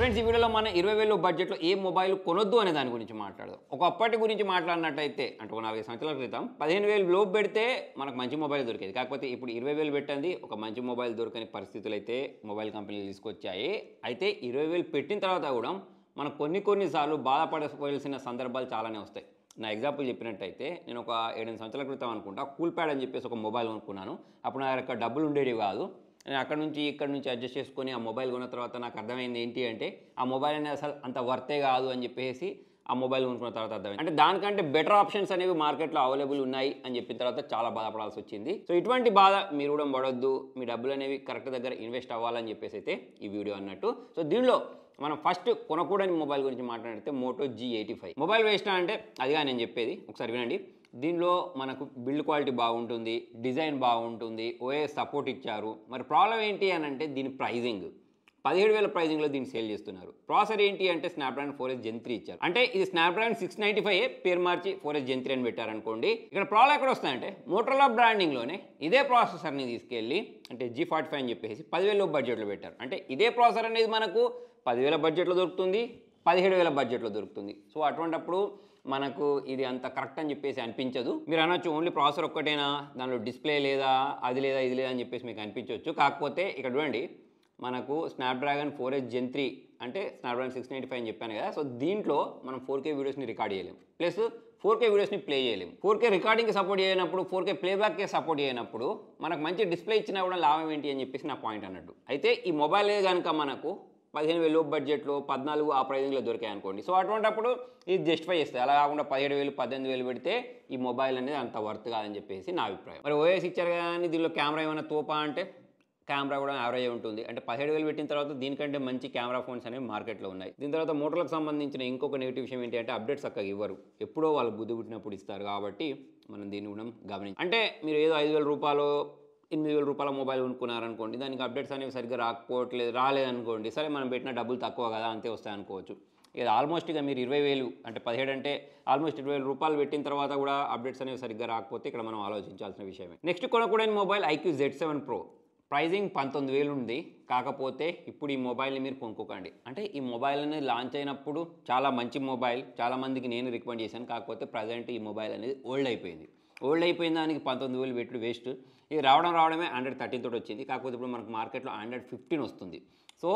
Friends ఈ వీడియోలో మన 20,000 బడ్జెట్లో ఏ మొబైల్ కొనొద్దు అనే దాని గురించి మాట్లాడదాం. ఒకప్పటి గురించి మాట్లాడినట్టయితే అంటే ఒక 4 సంవత్సరాల క్రితం 15,000 లోపు పెడితే మనకు మంచి మొబైల్ దొరికేది. కాకపోతే ఇప్పుడు 20,000 పెట్టండి ఒక మంచి మొబైల్ దొరకని పరిస్థితులు అయితే మొబైల్ కంపెనీలు తీసుకొచ్చాయి. అయితే 20,000 పెట్టిన తర్వాత కూడా మనం కొన్నిసార్లు బాధపడవలసిన సందర్భాలు చాలానే వస్తాయి. నా ఎగ్జాంపుల్ చెప్పినట్టయితే నేను ఒక 7 సంవత్సరాల క్రితం అనుకుంటా కూల్ ప్యాడ్ అని చెప్పేసి ఒక మొబైల్ కొనుక్కున్నాను. అప్పుడు నా దగ్గర డబ్బులు ఉండేవి కాదు. నేను అక్కడ నుంచి ఇక్కడ నుంచి అడ్జస్ట్ చేసుకొని ఆ మొబైల్ కొన్న తర్వాత నాకు అర్థమైంది ఏంటి అంటే ఆ మొబైల్ అనేది అసలు అంత వర్తే కాదు అని చెప్పేసి ఆ మొబైల్ కొనుక్కున్న తర్వాత అర్థమైంది. అంటే దానికంటే బెటర్ ఆప్షన్స్ అనేవి మార్కెట్లో అవైలబుల్ ఉన్నాయి అని చెప్పిన తర్వాత చాలా బాధపడాల్సి వచ్చింది. సో ఇటువంటి బాధ మీరు కూడా పడొద్దు, మీ డబ్బులు అనేవి కరెక్ట్ దగ్గర ఇన్వెస్ట్ అవ్వాలని చెప్పేసి అయితే ఈ వీడియో అన్నట్టు. సో దీనిలో మనం ఫస్ట్ కొనకూడని మొబైల్ గురించి మాట్లాడితే మోటో G85 మొబైల్ వేస్ట్ అంటే అదిగా నేను చెప్పేది, ఒకసారి వినండి. దీనిలో మనకు బిల్డ్ క్వాలిటీ బాగుంటుంది, డిజైన్ బాగుంటుంది, ఓఎస్ సపోర్ట్ ఇచ్చారు. మరి ప్రాబ్లం ఏంటి అని అంటే దీని ప్రైజింగ్ 17,000 ప్రైజింగ్లో దీన్ని సేల్ చేస్తున్నారు. ప్రాసెసర్ ఏంటి అంటే స్నాప్డ్రాగన్ 4S Gen 3 ఇచ్చారు. అంటే ఇది స్నాప్డ్రాగన్ 695 పేరు మార్చి 4S Gen 3 అని పెట్టారనుకోండి. ఇక్కడ ప్రాబ్లం ఎక్కడ వస్తాయంటే మోటరోలా బ్రాండింగ్లోనే ఇదే ప్రాసెసర్ని తీసుకెళ్ళి అంటే G45 అని చెప్పేసి 10,000 బడ్జెట్లో పెట్టారు. అంటే ఇదే ప్రాసెసర్ అనేది మనకు 10,000 బడ్జెట్లో దొరుకుతుంది, 17,000 బడ్జెట్లో దొరుకుతుంది. సో అటువంటప్పుడు మనకు ఇది అంత కరెక్ట్ అని చెప్పేసి అనిపించదు. మీరు అనొచ్చు ఓన్లీ ప్రాసెసర్ ఒక్కటేనా, దానిలో డిస్ప్లే లేదా, అది లేదా, ఇది లేదా అని చెప్పేసి మీకు అనిపించవచ్చు. కాకపోతే ఇక్కడ చూడండి మనకు స్నాప్డ్రాగన్ 4S Gen 3 అంటే స్నాప్డ్రాగన్ 695 అని చెప్పాను కదా. సో దీంట్లో మనం 4K వీడియోస్ని రికార్డ్ చేయలేము, ప్లస్ 4K వీడియోస్ని ప్లే చేయలేము. 4K రికార్డింగ్కి సపోర్ట్ చేయనప్పుడు 4K ప్లేబ్యాక్కి సపోర్ట్ చేయనప్పుడు మనకు మంచి డిస్ప్లే ఇచ్చినా కూడా లాభం ఏంటి అని చెప్పేసి నా పాయింట్ అన్నట్టు. అయితే ఈ మొబైల్ కనుక మనకు 15,000 బడ్జెట్లో 14 ఆ ప్రైజింగ్లో దొరికాయి అనుకోండి. సో అటువంటిప్పుడు ఇది జస్టిఫై చేస్తుంది. అలా కాకుండా 17,000 18,000 పెడితే ఈ మొబైల్ అనేది అంత వర్త్ కాదని చెప్పేసి నా అభిప్రాయం. మరి ఓఎస్ ఇచ్చారు కానీ దీనిలో కెమెరా ఏమైనా తోపా అంటే కెమెరా కూడా యావరేజ్ ఉంటుంది. అంటే 17,000 పెట్టిన తర్వాత దీనికంటే మంచి కెమెరా ఫోన్స్ అనేవి మార్కెట్లో ఉన్నాయి. దీని తర్వాత మోటోలకు సంబంధించిన ఇంకొక నెగిటివ్ విషయం ఏంటి అంటే అప్డేట్స్ చక్కగా ఇవ్వరు, ఎప్పుడో వాళ్ళు బుద్ధి పుట్టినప్పుడు ఇస్తారు. కాబట్టి మనం దీన్ని కూడా గమనించాలి. అంటే మీరు ఏదో 5,000 రూపాయలు 8,000 రూపాయల మొబైల్ కొనుక్కున్నారనుకోండి, దానికి అప్డేట్స్ అనేవి సరిగ్గా రాలేదనుకోండి, సరే మనం పెట్టిన డబ్బులు తక్కువ కదా అంతే వస్తాయి అనుకోవచ్చు. ఇది ఆల్మోస్ట్ ఇక మీరు 20,000 అంటే 17 అంటే ఆల్మోస్ట్ 20,000 రూపాయలు పెట్టిన తర్వాత కూడా అప్డేట్స్ అనేవి సరిగ్గా రాకపోతే ఇక్కడ మనం ఆలోచించాల్సిన విషయమే. నెక్స్ట్ కొనకూడని mobile IQ Z7 Pro pricing 19,000 ఉంది. కాకపోతే ఇప్పుడు ఈ మొబైల్ని మీరు కొనుక్కోకండి. అంటే ఈ మొబైల్ అనేది లాంచ్ అయినప్పుడు చాలా మంచి మొబైల్, చాలామందికి నేను రికమెండ్ చేశాను. కాకపోతే ప్రజెంట్ ఈ మొబైల్ అనేది ఓల్డ్ అయిపోయిన దానికి 19,000 పెట్టుడు వేస్ట్. ఇది రావడమే Android 13 తోటి వచ్చింది. కాకపోతే ఇప్పుడు మనకు మార్కెట్లో Android 15 వస్తుంది. సో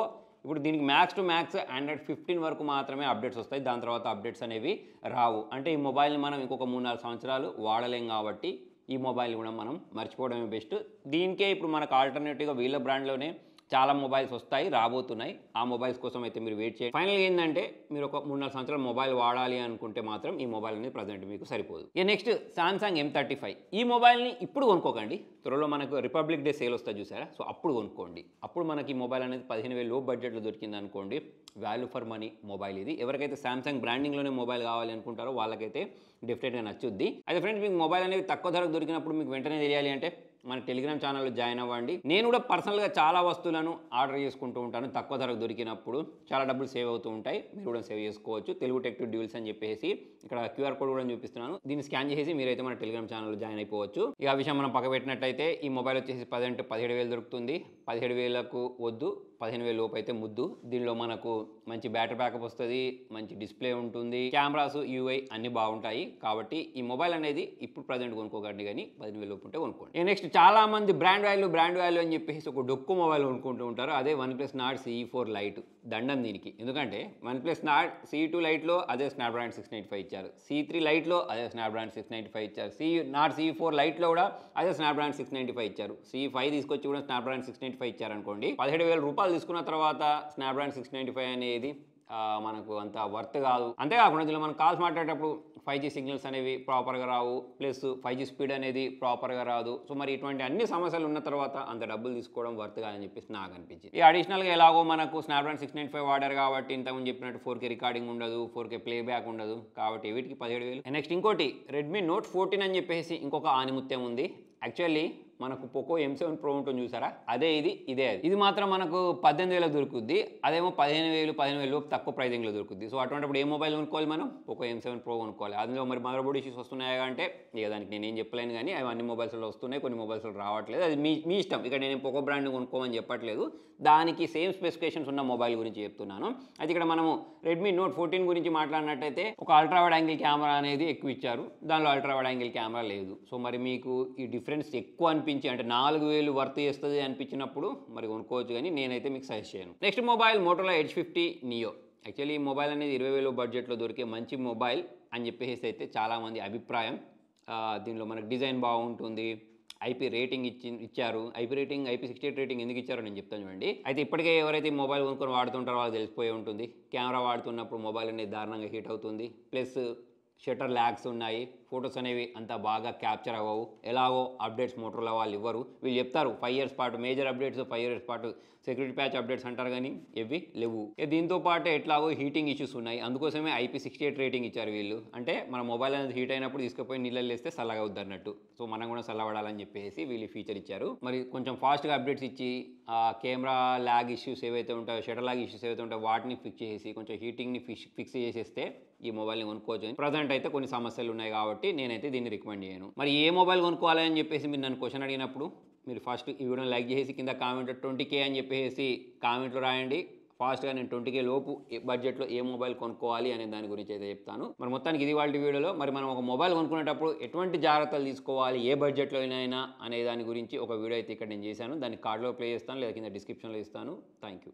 ఇప్పుడు దీనికి మ్యాక్స్ టు మ్యాక్స్ Android 15 వరకు మాత్రమే అప్డేట్స్ వస్తాయి, దాని తర్వాత అప్డేట్స్ అనేవి రావు. అంటే ఈ మొబైల్ని మనం ఇంకొక 3-4 సంవత్సరాలు వాడలేం కాబట్టి ఈ మొబైల్ కూడా మనం మర్చిపోవడమే బెస్ట్. దీనికే ఇప్పుడు మనకు ఆల్టర్నేటివ్గా వీళ్ళ బ్రాండ్లోనే చాలా మొబైల్స్ వస్తాయి, రాబోతున్నాయి. ఆ మొబైల్స్ కోసం అయితే మీరు వెయిట్ చేయండి. ఫైనల్గా ఏంటంటే మీరు ఒక 3-4 సంవత్సరాలు మొబైల్ వాడాలి అనుకుంటే మాత్రం ఈ మొబైల్ అనేది ప్రజెంట్ మీకు సరిపోదు. ఇక నెక్స్ట్ Samsung M35 ఈ మొబైల్ని ఇప్పుడు కొనుక్కోకండి. త్వరలో మనకు రిపబ్లిక్ డే సేల్ వస్తుంది చూసారా, సో అప్పుడు కొనుక్కోండి. అప్పుడు మనకి ఈ మొబైల్ అనేది 15,000 లో బడ్జెట్లో దొరికింది అనుకోండి. వాల్యూ ఫర్ మనీ మొబైల్ ఇది. ఎవరికైతే Samsung బ్రాండింగ్లోనే మొబైల్ కావాలి అనుకుంటారో వాళ్ళకైతే డెఫినెట్గా నచ్చుద్ది. అయితే ఫ్రెండ్స్ మీకు మొబైల్ అనేది తక్కువ ధరకు దొరికినప్పుడు మీకు వెంటనే తెలియాలి అంటే మన టెలిగ్రామ్ ఛానల్లో జాయిన్ అవ్వండి. నేను కూడా పర్సనల్గా చాలా వస్తువులను ఆర్డర్ చేసుకుంటూ ఉంటాను. తక్కువ ధరకు దొరికినప్పుడు చాలా డబ్బులు సేవ్ అవుతూ ఉంటాయి, మీరు కూడా సేవ్ చేసుకోవచ్చు. తెలుగు టెక్ డ్యూల్స్ అని చెప్పేసి ఇక్కడ QR కోడ్ కూడా చూపిస్తున్నాను. దీన్ని స్కాన్ చేసి మీరైతే మన టెలిగ్రామ్ ఛానల్లో జాయిన్ అయిపోవచ్చు. ఇక ఆ విషయం మనం పక్క పెట్టినట్టయితే ఈ మొబైల్ వచ్చేసి 17,000 దొరుకుతుంది. 17,000కు వద్దు, 15,000 లోపు అయితే ముద్దు. దీనిలో మనకు మంచి బ్యాటరీ బ్యాకప్ వస్తుంది, మంచి డిస్ప్లే ఉంటుంది, కెమెరాస్ UI అన్ని బాగుంటాయి. కాబట్టి ఈ మొబైల్ అనేది ఇప్పుడు ప్రజెంట్ కొనుక్కోకండి, కానీ 15,000 లోపు ఉంటే కొనుక్కోండి. నెక్స్ట్ చాలా మంది బ్రాండ్ వాల్యూ అని చెప్పేసి ఒక డొక్కు మొబైల్ కొనుక్కుంటూ ఉంటారు. అదే OnePlus Nord CE4 Lite దండం దీనికి. ఎందుకంటే OnePlus Nord CE2 Liteలో అదే స్నాప్డ్రాగన్ 695 ఇచ్చారు, C3 Liteలో అదే స్నాప్డ్రాగన్ 695 ఇచ్చారు, Nord CE4 Liteలో కూడా అదే స్నాప్డ్రాగన్ 695 ఇచ్చారు. C5 తీసుకొచ్చి కూడా స్నాప్డ్రాగన్ 695 ఇచ్చారు అనుకోండి. 17,000 రూపాయలు తీసుకున్న తర్వాత స్నాప్డ్రాగన్ 695 అనేది మనకు అంత వర్త్ కాదు. అంతేకాకుండా దీనిలో మనం కాల్స్ మాట్లాడేటప్పుడు 5G సిగ్నల్స్ అనేవి ప్రాపర్గా రావు, ప్లస్ 5G స్పీడ్ అనేది ప్రాపర్గా రాదు. సో మరి ఇటువంటి అన్ని సమస్యలు ఉన్న తర్వాత అంత డబ్బులు తీసుకోవడం వర్త్ కాదని చెప్పేసి నాకు అనిపించింది. ఈ అడిషనల్గా ఎలాగో మనకు స్నాప్డ్రాగన్ 695 వాడారు కాబట్టి ఇంతకుముందు చెప్పినట్టు 4K రికార్డింగ్ ఉండదు, 4K ప్లేబ్యాక్ ఉండదు. కాబట్టి వీటికి 17,000. నెక్స్ట్ ఇంకోటి Redmi Note 14 అని చెప్పేసి ఇంకొక ఆనిముత్యం ఉంది. యాక్చువల్లీ మనకు పోకో M7 Pro ఉంటుంది చూసారా, అదే ఇదే అది. ఇది మాత్రం మనకు 18,000 దొరుకుద్ది, అదేమో 15,000 లోపు తక్కువ ప్రైజింగ్లో దొరుకుద్ది. సో అటువంటిప్పుడు ఏ మొబైల్ కొనుక్కోవాలి మనం? పోకో M7 Pro కొనుక్కోవాలి. అందులో మరి మదర్ బోర్డ్ ఇష్యూస్ వస్తున్నాయా అంటే ఇక దానికి నేనేం చెప్పలేను, కానీ అవి అన్ని మొబైల్స్లో వస్తున్నాయి, కొన్ని మొబైల్స్లో రావట్లేదు. అది మీ ఇష్టం. ఇక్కడ నేను పోకో బ్రాండ్ కొనుక్కోమని చెప్పట్లేదు, దానికి సేమ్ స్పెసిఫికేషన్స్ ఉన్న మొబైల్ గురించి చెప్తున్నాను. అయితే ఇక్కడ మనము రెడ్మీ నోట్ 14 గురించి మాట్లాడినట్టయితే ఒక అల్ట్రా వైడ్ యాంగిల్ కెమెరా అనేది ఎక్కువ ఇచ్చారు, దానిలో అల్ట్రా వైడ్ యాంగిల్ కెమెరా లేదు. సో మరి మీకు ఈ డిఫరెన్స్ ఎక్కువ అనిపించి అంటే 4,000 వర్త్ చేస్తుంది అనిపించినప్పుడు మరి కొనుక్కోవచ్చు, కానీ నేనైతే మీకు సజెస్ట్ చేయను. Next mobile Motorola Edge 50 Neo. Actually ఈ మొబైల్ అనేది 20,000 బడ్జెట్లో దొరికే మంచి మొబైల్ అని చెప్పేసి అయితే చాలామంది అభిప్రాయం. దీనిలో మనకు డిజైన్ బాగుంటుంది, IP రేటింగ్ ఇచ్చారు. IP68 రేటింగ్ ఎందుకు ఇచ్చారో నేను చెప్తాను చూడండి. అయితే ఇప్పటికే ఎవరైతే మొబైల్ కొనుక్కొని వాడుతుంటారో వాళ్ళకి తెలిసిపోయి ఉంటుంది, కెమెరా వాడుతున్నప్పుడు మొబైల్ అనేది దారుణంగా హీట్ అవుతుంది, ప్లస్ షటర్ ల్యాగ్స్ ఉన్నాయి, ఫొటోస్ అనేవి అంత బాగా క్యాప్చర్ అవ్వవు. ఎలాగో అప్డేట్స్ మోటరోలా వాళ్ళు ఇవ్వరు, వీళ్ళు చెప్తారు 5 years పాటు మేజర్ అప్డేట్స్, 5 years పాటు సెక్యూరిటీ ప్యాచ్ అప్డేట్స్ అంటారు, కానీ ఇవి లేవు. దీంతో పాటు ఎట్లాగో హీటింగ్ ఇష్యూస్ ఉన్నాయి, అందుకోసమే IP68 రేటింగ్ ఇచ్చారు వీళ్ళు. అంటే మన మొబైల్ అనేది హీట్ అయినప్పుడు తీసుకుపోయి నీళ్ళలో వేస్తే చల్లగా అవుద్ది అన్నట్టు. సో మనం కూడా చల్లబడాలని చెప్పేసి వీళ్ళు ఫీచర్ ఇచ్చారు. మరి కొంచెం ఫాస్ట్గా అప్డేట్స్ ఇచ్చి కెమెరా ల్యాగ్ ఇష్యూస్ ఏవైతే ఉంటాయో, షటర్ ల్యాగ్ ఇష్యూస్ ఏవైతే ఉంటాయో వాటిని ఫిక్స్ చేసి కొంచెం హీటింగ్ని ఫిక్స్ చేసేస్తే ఈ మొబైల్ని కొనుక్కోవచ్చు. ప్రజెంట్ అయితే కొన్ని సమస్యలు ఉన్నాయి కాబట్టి నేనైతే దీన్ని రికమెండ్ చేయను. మరి ఏ మొబైల్ కొనుక్కోవాలి అని చెప్పేసి మీరు నన్ను క్వశ్చన్ అడిగినప్పుడు మీరు ఫస్ట్ ఈ వీడియోని లైక్ చేసి కింద కామెంట్ 20K అని చెప్పేసి కామెంట్లో రాయండి. ఫాస్ట్గా నేను 20K లోపు బడ్జెట్లో ఏ మొబైల్ కొనుక్కోవాలి అనే దాని గురించి అయితే చెప్తాను. మరి మొత్తానికి ఇది వాళ్ళ వీడియోలో. మరి మనం ఒక మొబైల్ కొనుక్కునేటప్పుడు ఎటువంటి జాగ్రత్తలు తీసుకోవాలి, ఏ బడ్జెట్లో అయినా అనే దాని గురించి ఒక వీడియో అయితే ఇక్కడ నేను చేశాను. దాన్ని కార్డులో ప్లే చేస్తాను లేదా కింద డిస్క్రిప్షన్లో ఇస్తాను. Thank you.